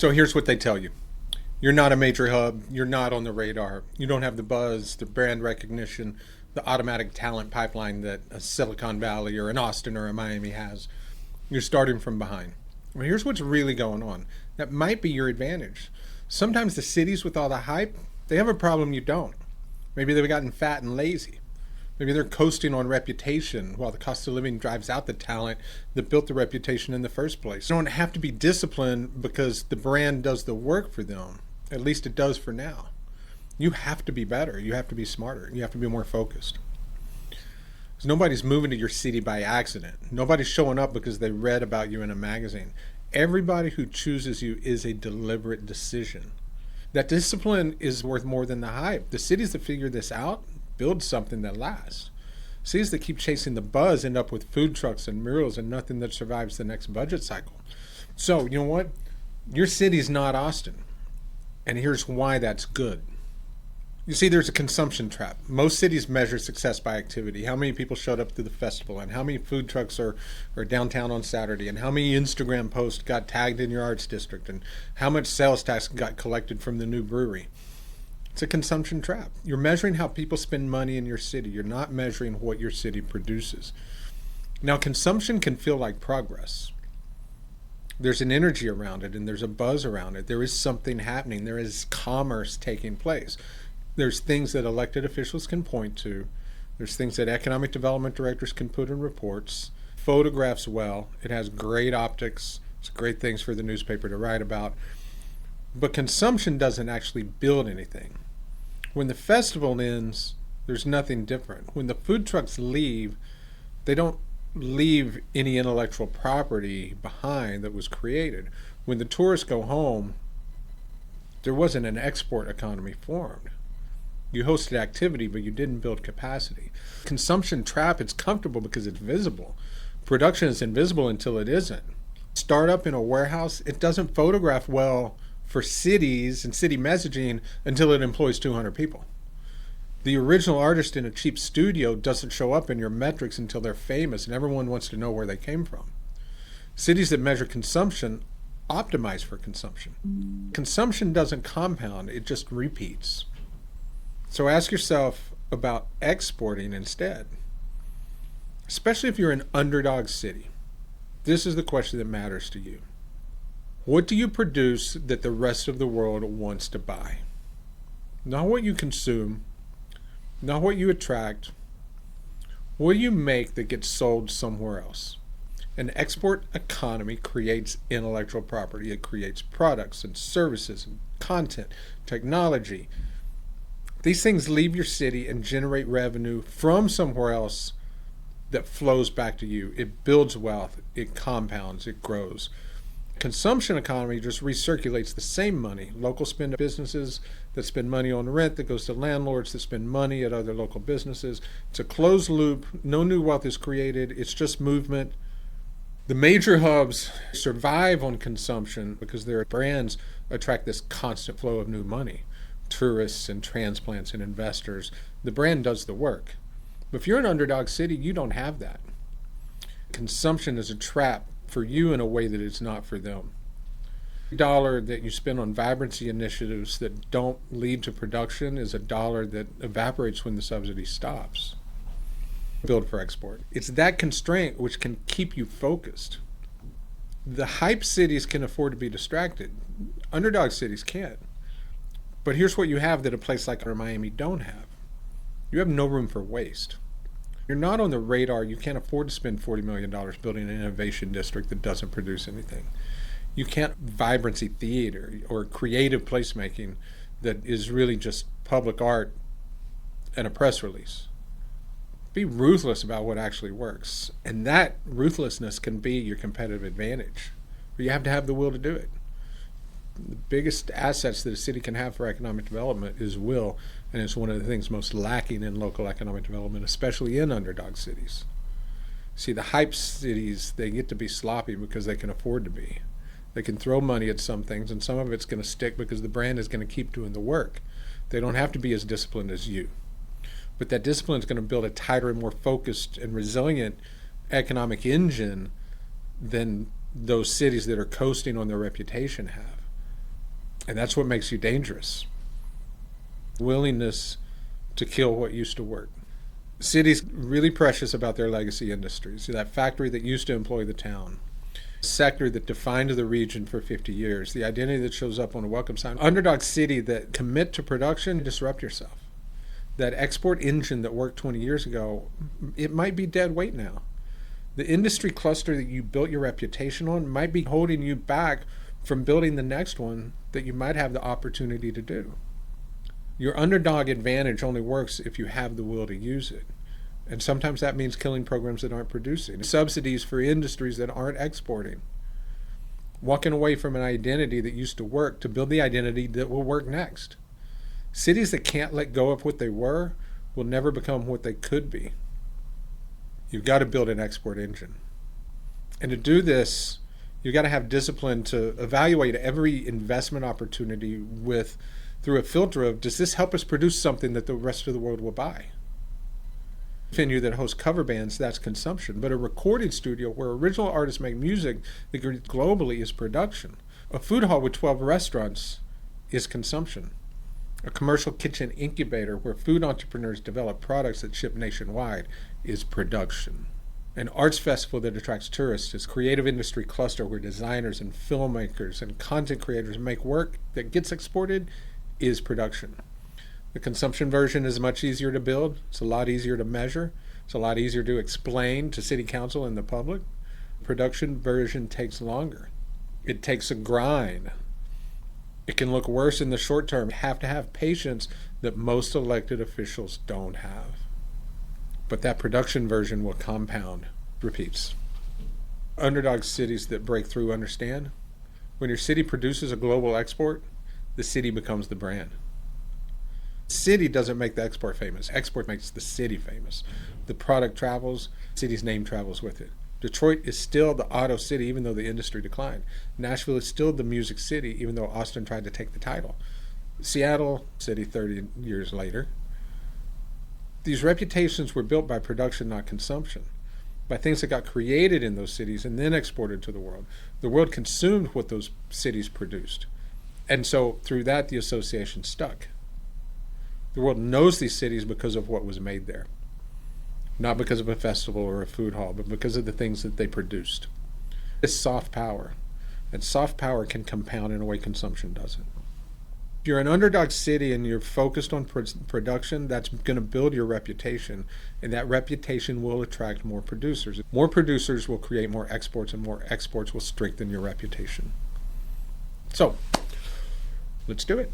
So here's what they tell you. You're not a major hub. You're not on the radar. You don't have the buzz, the brand recognition, the automatic talent pipeline that a Silicon Valley or an Austin or a Miami has. You're starting from behind. Well, here's what's really going on. That might be your advantage. Sometimes the cities with all the hype, they have a problem you don't. Maybe they've gotten fat and lazy. Maybe they're coasting on reputation while the cost of living drives out the talent that built the reputation in the first place. You don't have to be disciplined because the brand does the work for them. At least it does for now. You have to be better. You have to be smarter. You have to be more focused. Because nobody's moving to your city by accident. Nobody's showing up because they read about you in a magazine. Everybody who chooses you is a deliberate decision. That discipline is worth more than the hype. The cities that figure this out build something that lasts. Cities that keep chasing the buzz end up with food trucks and murals and nothing that survives the next budget cycle. So, you know what? Your city's not Austin. And here's why that's good. You see, there's a consumption trap. Most cities measure success by activity. How many people showed up to the festival, and how many food trucks are downtown on Saturday, and how many Instagram posts got tagged in your arts district, and how much sales tax got collected from the new brewery. It's a consumption trap. You're measuring how people spend money in your city. You're not measuring what your city produces. Now, consumption can feel like progress. There's an energy around it, and there's a buzz around it. There is something happening. There is commerce taking place. There's things that elected officials can point to. There's things that economic development directors can put in reports. Photographs well. It has great optics. It's great things for the newspaper to write about. But consumption doesn't actually build anything. When the festival ends, there's nothing different. When the food trucks leave, they don't leave any intellectual property behind that was created. When the tourists go home, there wasn't an export economy formed. You hosted activity, but you didn't build capacity. Consumption trap, it's comfortable because it's visible. Production is invisible until it isn't. Startup in a warehouse, it doesn't photograph well for cities and city messaging until it employs 200 people. The original artist in a cheap studio doesn't show up in your metrics until they're famous and everyone wants to know where they came from. Cities that measure consumption optimize for consumption. Consumption doesn't compound, it just repeats. So ask yourself about exporting instead, especially if you're an underdog city. This is the question that matters to you. What do you produce that the rest of the world wants to buy? Not what you consume, not what you attract. What do you make that gets sold somewhere else? An export economy creates intellectual property. It creates products and services and content, technology. These things leave your city and generate revenue from somewhere else that flows back to you. It builds wealth, it compounds, it grows. Consumption economy just recirculates the same money. Local spend businesses that spend money on rent that goes to landlords that spend money at other local businesses. It's a closed loop. No new wealth is created. It's just movement. The major hubs survive on consumption because their brands attract this constant flow of new money. Tourists and transplants and investors. The brand does the work. But if you're an underdog city, you don't have that. Consumption is a trap for you in a way that it's not for them. Every dollar that you spend on vibrancy initiatives that don't lead to production is a dollar that evaporates when the subsidy stops. Build for export. It's that constraint which can keep you focused. The hype cities can afford to be distracted. Underdog cities can't. But here's what you have that a place like Miami don't have. You have no room for waste. You're not on the radar. You can't afford to spend $40 million building an innovation district that doesn't produce anything. You can't vibrancy theater or creative placemaking that is really just public art and a press release. Be ruthless about what actually works. And that ruthlessness can be your competitive advantage. But you have to have the will to do it. The biggest assets that a city can have for economic development is will, and it's one of the things most lacking in local economic development, especially in underdog cities. See, the hype cities, they get to be sloppy because they can afford to be. They can throw money at some things, and some of it's going to stick because the brand is going to keep doing the work. They don't have to be as disciplined as you. But that discipline is going to build a tighter and more focused and resilient economic engine than those cities that are coasting on their reputation have. And that's what makes you dangerous. Willingness to kill what used to work. Cities really precious about their legacy industries. That factory that used to employ the town, sector that defined the region for 50 years, the identity that shows up on a welcome sign. Underdog city that commit to production, disrupt yourself. That export engine that worked 20 years ago, it might be dead weight now. The industry cluster that you built your reputation on might be holding you back from building the next one that you might have the opportunity to do. Your underdog advantage only works if you have the will to use it. And sometimes that means killing programs that aren't producing, subsidies for industries that aren't exporting, walking away from an identity that used to work to build the identity that will work next. Cities that can't let go of what they were will never become what they could be. You've got to build an export engine. And to do this, you've got to have discipline to evaluate every investment opportunity through a filter of, does this help us produce something that the rest of the world will buy? Venue that hosts cover bands, that's consumption. But a recording studio where original artists make music that goes globally is production. A food hall with 12 restaurants is consumption. A commercial kitchen incubator where food entrepreneurs develop products that ship nationwide is production. An arts festival that attracts tourists is a creative industry cluster where designers and filmmakers and content creators make work that gets exported is production. The consumption version is much easier to build. It's a lot easier to measure. It's a lot easier to explain to city council and the public. The production version takes longer. It takes a grind. It can look worse in the short term. You have to have patience that most elected officials don't have. But that production version will compound. Repeats. Underdog cities that break through understand. When your city produces a global export, the city becomes the brand. City doesn't make the export famous. Export makes the city famous. The product travels, the city's name travels with it. Detroit is still the auto city, even though the industry declined. Nashville is still the music city, even though Austin tried to take the title. Seattle, city 30 years later. These reputations were built by production, not consumption. By things that got created in those cities and then exported to the world. The world consumed what those cities produced. And so through that, the association stuck. The world knows these cities because of what was made there. Not because of a festival or a food hall, but because of the things that they produced. It's soft power. And soft power can compound in a way consumption doesn't. If you're an underdog city and you're focused on production, that's going to build your reputation. And that reputation will attract more producers. More producers will create more exports, and more exports will strengthen your reputation. So, let's do it.